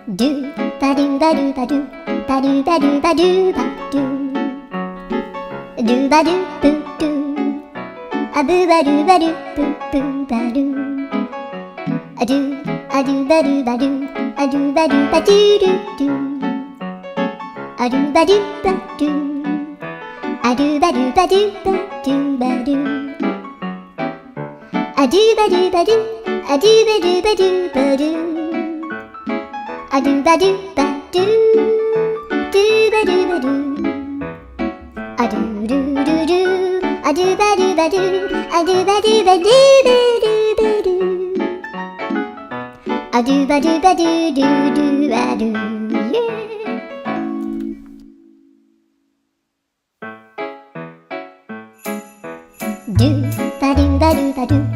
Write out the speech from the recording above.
ドゥバドゥバドゥバドゥバドゥバドゥバドゥバドゥドゥバドゥブドゥアブバドゥバドゥブブバドゥアドゥアドゥバドゥバドゥアドゥバドゥバドゥドゥドゥアドゥバドゥバドゥアドゥバドゥバドゥバドゥバドゥアドゥバドゥバドゥアドゥバドゥバドゥバドゥアドゥバドゥバドゥドゥバドゥバドゥアドゥルルルアドゥバドゥバドゥアドゥバドゥバドゥバドゥバドゥアドゥバドゥバドゥドゥドゥバドゥドゥバドゥバドゥバドゥ